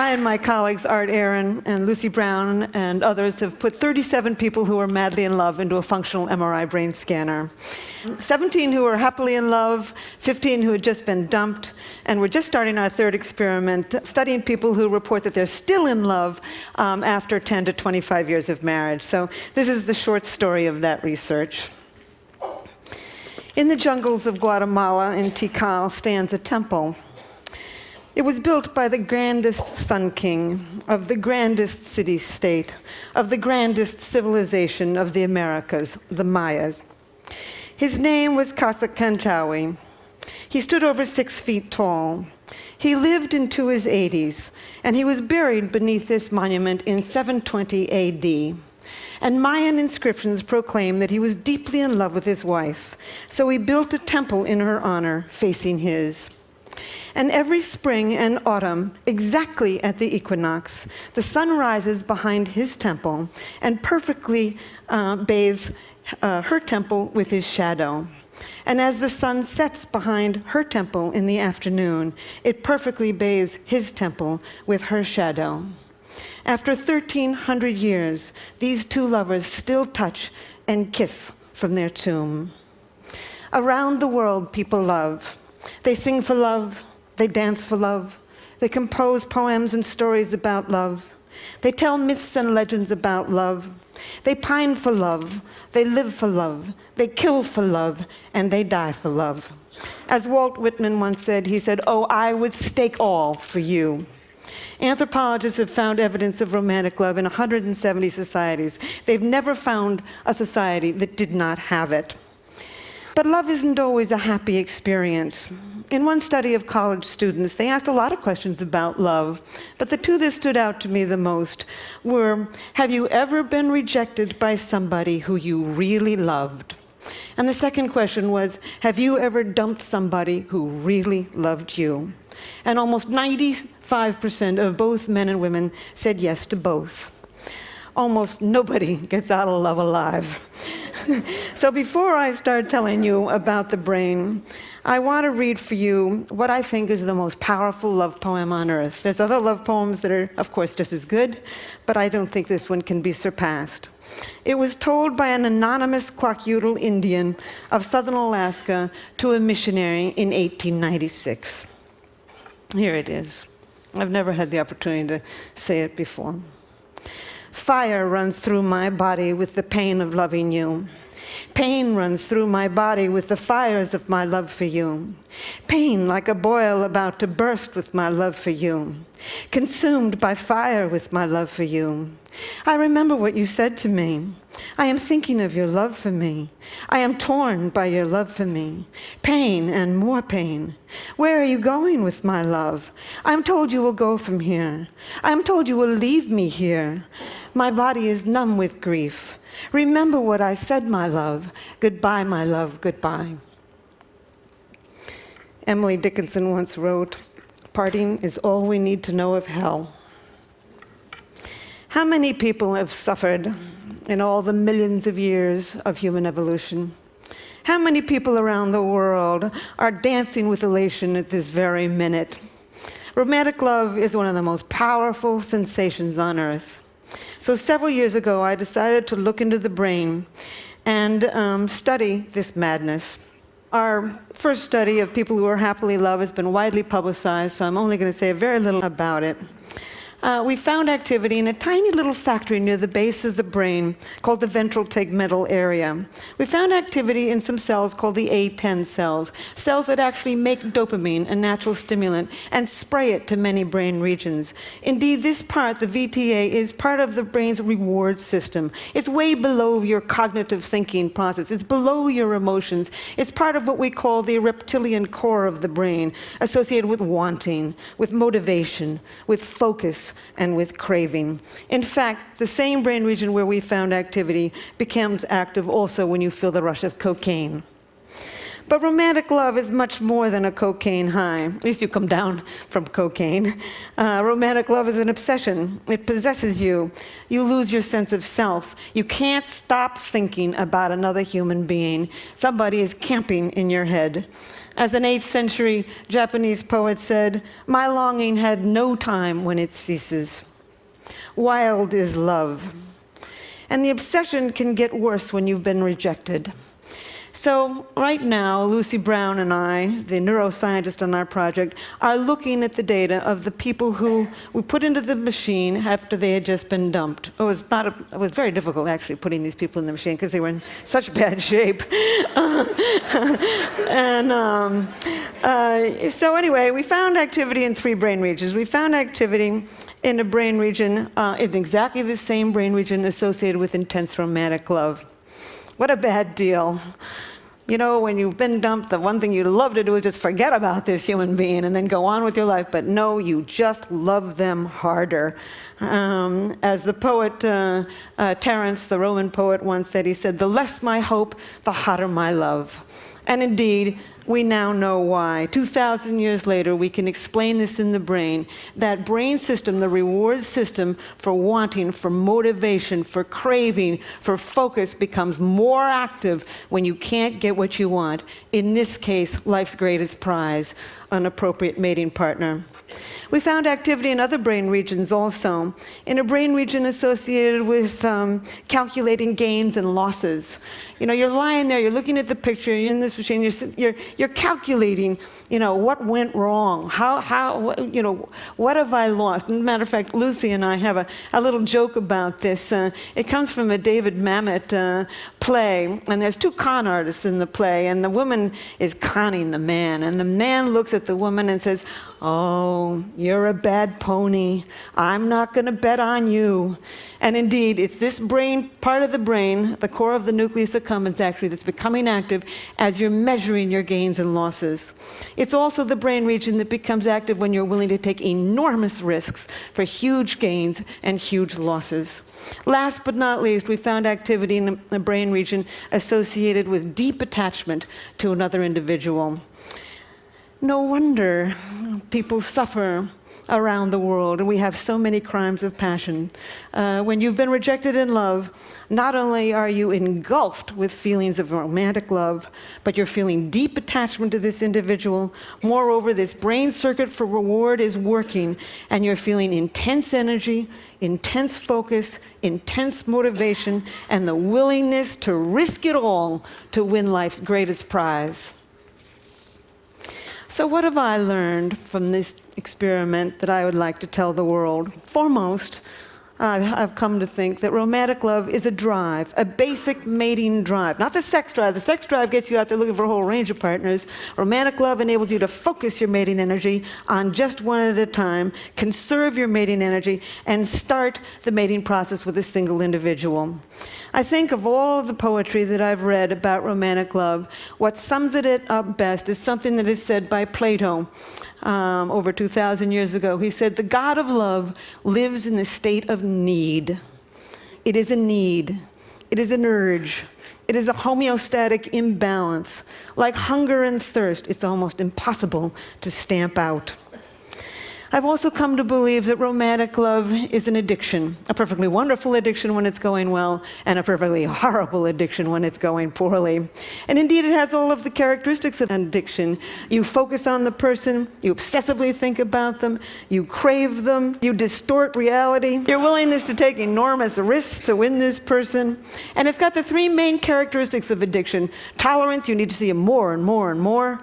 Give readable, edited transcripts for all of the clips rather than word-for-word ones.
I and my colleagues, Art Aaron and Lucy Brown and others, have put 37 people who are madly in love into a functional MRI brain scanner. 17 who are happily in love, 15 who had just been dumped, and we're just starting our third experiment, studying people who report that they're still in love after 10 to 25 years of marriage. So this is the short story of that research. In the jungles of Guatemala in Tikal stands a temple. It was built by the grandest Sun King of the grandest city-state, of the grandest civilization of the Americas, the Mayas. His name was Casacanchawi. He stood over 6 feet tall. He lived into his 80s, and he was buried beneath this monument in 720 AD. And Mayan inscriptions proclaim that he was deeply in love with his wife, so he built a temple in her honor facing his. And every spring and autumn, exactly at the equinox, the sun rises behind his temple and perfectly bathes her temple with his shadow. And as the sun sets behind her temple in the afternoon, it perfectly bathes his temple with her shadow. After 1,300 years, these two lovers still touch and kiss from their tomb. Around the world, people love. They sing for love, they dance for love, they compose poems and stories about love, they tell myths and legends about love, they pine for love, they live for love, they kill for love, and they die for love. As Walt Whitman once said, he said, "Oh, I would stake all for you." Anthropologists have found evidence of romantic love in 170 societies. They've never found a society that did not have it. But love isn't always a happy experience. In one study of college students, they asked a lot of questions about love, but the two that stood out to me the most were, have you ever been rejected by somebody who you really loved? And the second question was, have you ever dumped somebody who really loved you? And almost 95% of both men and women said yes to both. Almost nobody gets out of love alive. So before I start telling you about the brain, I want to read for you what I think is the most powerful love poem on earth. There's other love poems that are, of course, just as good, but I don't think this one can be surpassed. It was told by an anonymous Kwakiutl Indian of southern Alaska to a missionary in 1896. Here it is. I've never had the opportunity to say it before. Fire runs through my body with the pain of loving you. Pain runs through my body with the fires of my love for you. Pain like a boil about to burst with my love for you. Consumed by fire with my love for you. I remember what you said to me. I am thinking of your love for me. I am torn by your love for me. Pain and more pain. Where are you going with my love? I am told you will go from here. I am told you will leave me here. My body is numb with grief. Remember what I said, my love. Goodbye, my love, goodbye. Emily Dickinson once wrote, "Parting is all we need to know of hell." How many people have suffered in all the millions of years of human evolution? How many people around the world are dancing with elation at this very minute? Romantic love is one of the most powerful sensations on earth. So several years ago, I decided to look into the brain and study this madness. Our first study of people who are happily in love has been widely publicized, so I'm only going to say very little about it. We found activity in a tiny little factory near the base of the brain called the ventral tegmental area. We found activity in some cells called the A10 cells, cells that actually make dopamine, a natural stimulant, and spray it to many brain regions. Indeed, this part, the VTA, is part of the brain's reward system. It's way below your cognitive thinking process. It's below your emotions. It's part of what we call the reptilian core of the brain, associated with wanting, with motivation, with focus, and with craving. In fact, the same brain region where we found activity becomes active also when you feel the rush of cocaine. But romantic love is much more than a cocaine high. At least you come down from cocaine. Romantic love is an obsession. It possesses you. You lose your sense of self. You can't stop thinking about another human being. Somebody is camping in your head. As an 8th century Japanese poet said, "My longing had no time when it ceases." Wild is love. And the obsession can get worse when you've been rejected. So right now, Lucy Brown and I, the neuroscientist on our project, are looking at the data of the people who we put into the machine after they had just been dumped. It was very difficult, actually, putting these people in the machine because they were in such bad shape. So anyway, we found activity in 3 brain regions. We found activity in a brain region, in exactly the same brain region associated with intense romantic love. What a bad deal. You know, when you've been dumped, the one thing you love to do is just forget about this human being and then go on with your life. But no, you just love them harder. As the poet Terence, the Roman poet, once said, he said, "The less my hope, the hotter my love." And indeed, we now know why. 2,000 years later, we can explain this in the brain. That brain system, the reward system for wanting, for motivation, for craving, for focus, becomes more active when you can't get what you want. In this case, life's greatest prize, an appropriate mating partner. We found activity in other brain regions also. In a brain region associated with calculating gains and losses. You know, you're lying there, you're looking at the picture, you're in this machine, you're calculating, you know, what went wrong, you know, what have I lost? As a matter of fact, Lucy and I have a little joke about this. It comes from a David Mamet play, and there's 2 con artists in the play, and the woman is conning the man, and the man looks at the woman and says, "Oh, you're a bad pony. I'm not going to bet on you." And indeed, it's this brain, part of the brain, the core of the nucleus accumbens actually, that's becoming active as you're measuring your gains and losses. It's also the brain region that becomes active when you're willing to take enormous risks for huge gains and huge losses. Last but not least, we found activity in the brain region associated with deep attachment to another individual. No wonder people suffer around the world, and we have so many crimes of passion. When you've been rejected in love, not only are you engulfed with feelings of romantic love, but you're feeling deep attachment to this individual. Moreover, this brain circuit for reward is working, and you're feeling intense energy, intense focus, intense motivation, and the willingness to risk it all to win life's greatest prize. So what have I learned from this experiment that I would like to tell the world? Foremost, I've come to think that romantic love is a drive, a basic mating drive. Not the sex drive. The sex drive gets you out there looking for a whole range of partners. Romantic love enables you to focus your mating energy on just one at a time, conserve your mating energy, and start the mating process with a single individual. I think of all of the poetry that I've read about romantic love, what sums it up best is something that is said by Plato. Over 2,000 years ago. He said, "The God of love lives in the state of need." It is a need. It is an urge. It is a homeostatic imbalance. Like hunger and thirst, it's almost impossible to stamp out. I've also come to believe that romantic love is an addiction, a perfectly wonderful addiction when it's going well, and a perfectly horrible addiction when it's going poorly. And indeed, it has all of the characteristics of an addiction. You focus on the person, you obsessively think about them, you crave them, you distort reality, your willingness to take enormous risks to win this person. And it's got the 3 main characteristics of addiction. Tolerance, you need to see it more and more and more.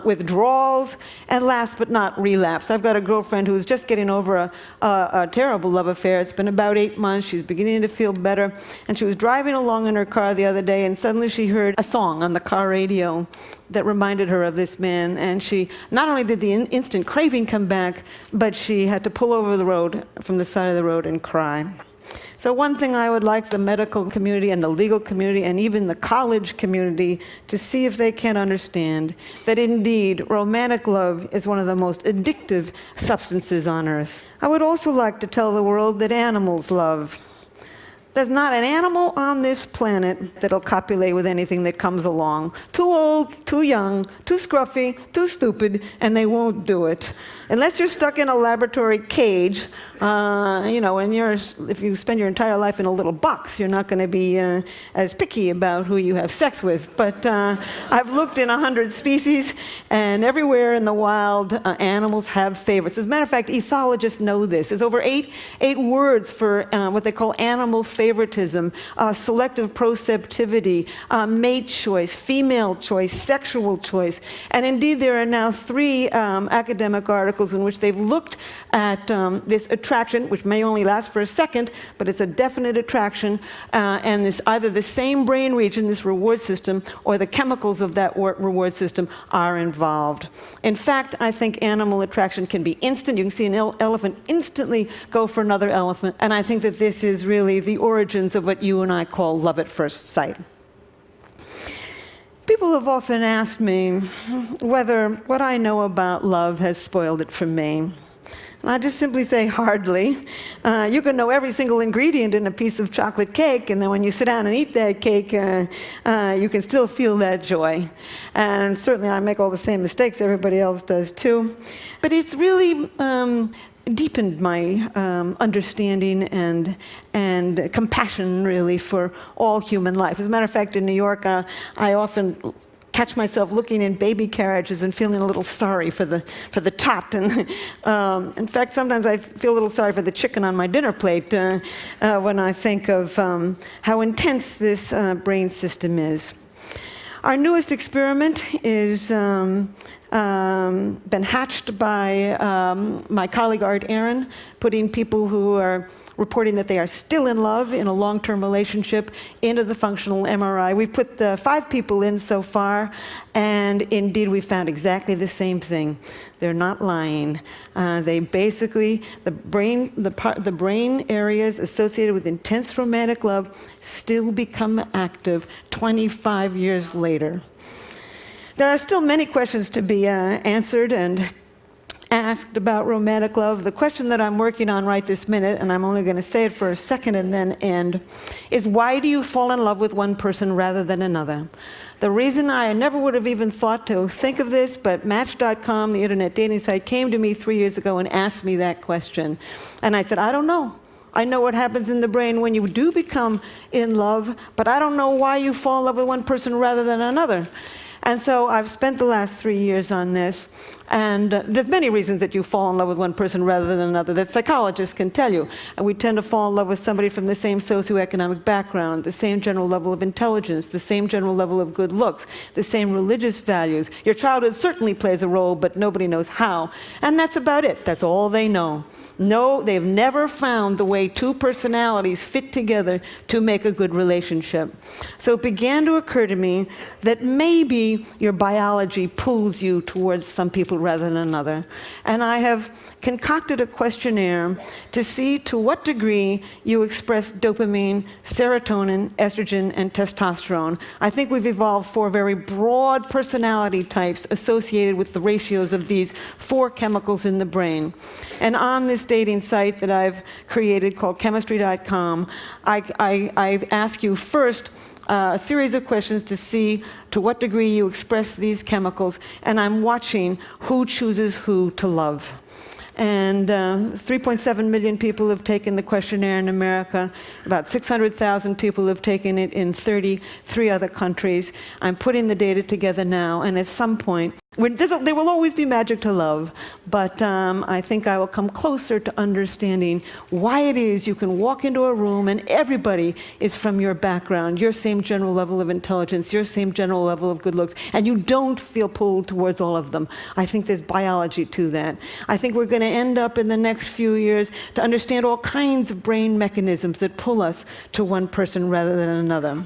Withdrawals, and last but not relapse. I've got a girlfriend who's just getting over a terrible love affair. It's been about 8 months. She's beginning to feel better. And she was driving along in her car the other day, and suddenly she heard a song on the car radio that reminded her of this man. And she, not only did the instant craving come back, but she had to pull over the road, from the side of the road, and cry. So one thing I would like the medical community and the legal community and even the college community to see if they can understand that indeed romantic love is one of the most addictive substances on earth. I would also like to tell the world that animals love. There's not an animal on this planet that'll copulate with anything that comes along. Too old, too young, too scruffy, too stupid, and they won't do it. Unless you're stuck in a laboratory cage, and if you spend your entire life in a little box, you're not going to be as picky about who you have sex with. But I've looked in 100 species, and everywhere in the wild, animals have favorites. As a matter of fact, ethologists know this. There's over eight words for what they call animal favoritism, selective proceptivity, mate choice, female choice, sexual choice. And indeed, there are now 3 academic articles in which they've looked at this attraction, which may only last for a second, but it's a definite attraction, and it's either the same brain region, this reward system, or the chemicals of that reward system are involved. In fact, I think animal attraction can be instant. You can see an elephant instantly go for another elephant, and I think that this is really the origins of what you and I call love at first sight. People have often asked me whether what I know about love has spoiled it for me. And I just simply say, hardly. You can know every single ingredient in a piece of chocolate cake, and then when you sit down and eat that cake, you can still feel that joy. And certainly I make all the same mistakes everybody else does too. But it's really deepened my understanding and compassion, really, for all human life. As a matter of fact, in New York, I often catch myself looking in baby carriages and feeling a little sorry for the tot. And in fact, sometimes I feel a little sorry for the chicken on my dinner plate when I think of how intense this brain system is. Our newest experiment is been hatched by my colleague Art Aaron, putting people who are reporting that they are still in love in a long-term relationship into the functional MRI. We've put 5 people in so far, and indeed we found exactly the same thing. They're not lying. They basically, the brain areas associated with intense romantic love still become active 25 years later. There are still many questions to be answered and asked about romantic love. The question that I'm working on right this minute, and I'm only going to say it for a second and then end, is why do you fall in love with one person rather than another? The reason I never would have even thought to think of this, but Match.com, the internet dating site, came to me 3 years ago and asked me that question. And I said, I don't know. I know what happens in the brain when you do become in love, but I don't know why you fall in love with one person rather than another. And so I've spent the last 3 years on this, and there's many reasons that you fall in love with one person rather than another that psychologists can tell you. And we tend to fall in love with somebody from the same socioeconomic background, the same general level of intelligence, the same general level of good looks, the same religious values. Your childhood certainly plays a role, but nobody knows how. And that's about it. That's all they know. No, they've never found the way 2 personalities fit together to make a good relationship. So it began to occur to me that maybe your biology pulls you towards some people rather than another. And I have concocted a questionnaire to see to what degree you express dopamine, serotonin, estrogen, and testosterone. I think we've evolved 4 very broad personality types associated with the ratios of these 4 chemicals in the brain. And on this dating site that I've created called chemistry.com, I ask you first a series of questions to see to what degree you express these chemicals, and I'm watching who chooses who to love. And 3.7 million people have taken the questionnaire in America. About 600,000 people have taken it in 33 other countries. I'm putting the data together now, and at some point, there will always be magic to love, but I think I will come closer to understanding why it is you can walk into a room and everybody is from your background, your same general level of intelligence, your same general level of good looks, and you don't feel pulled towards all of them. I think there's biology to that. I think we're going to end up in the next few years to understand all kinds of brain mechanisms that pull us to one person rather than another.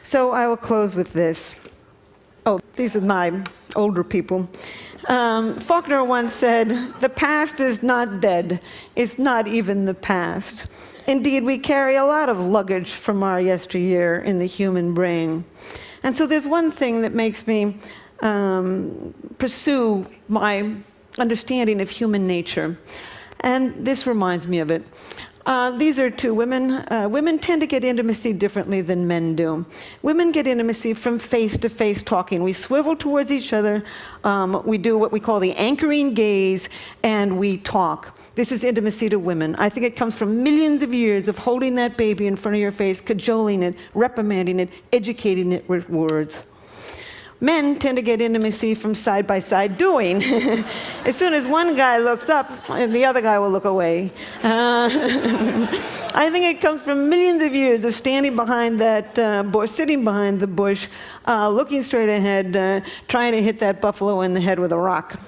So I will close with this. Oh, these are my older people. Faulkner once said, "The past is not dead. It's not even the past." Indeed, we carry a lot of luggage from our yesteryear in the human brain. And so there's one thing that makes me pursue my understanding of human nature. And this reminds me of it. These are two women. Women tend to get intimacy differently than men do. Women get intimacy from face-to-face talking. We swivel towards each other, we do what we call the anchoring gaze, and we talk. This is intimacy to women. I think it comes from millions of years of holding that baby in front of your face, cajoling it, reprimanding it, educating it with words. Men tend to get intimacy from side-by-side doing. As soon as one guy looks up, the other guy will look away. I think it comes from millions of years of standing behind that bush, sitting behind the bush, looking straight ahead, trying to hit that buffalo in the head with a rock.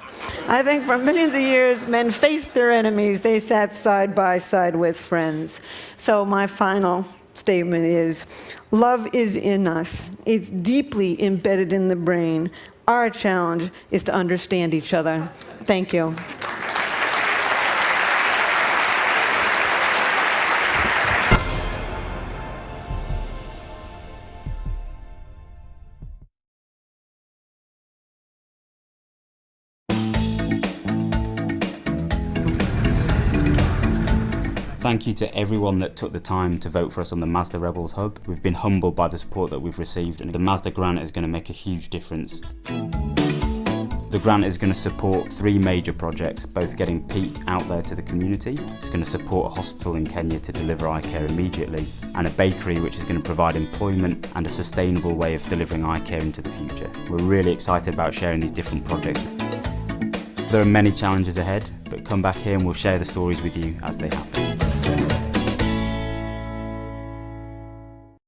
I think for millions of years, men faced their enemies. They sat side by side with friends. So my final statement is, love is in us. It's deeply embedded in the brain. Our challenge is to understand each other. Thank you. Thank you to everyone that took the time to vote for us on the Mazda Rebels Hub. We've been humbled by the support that we've received, and the Mazda grant is going to make a huge difference. The grant is going to support 3 major projects, both getting Peak out there to the community. It's going to support a hospital in Kenya to deliver eye care immediately, and a bakery which is going to provide employment and a sustainable way of delivering eye care into the future. We're really excited about sharing these different projects. There are many challenges ahead, but come back here and we'll share the stories with you as they happen.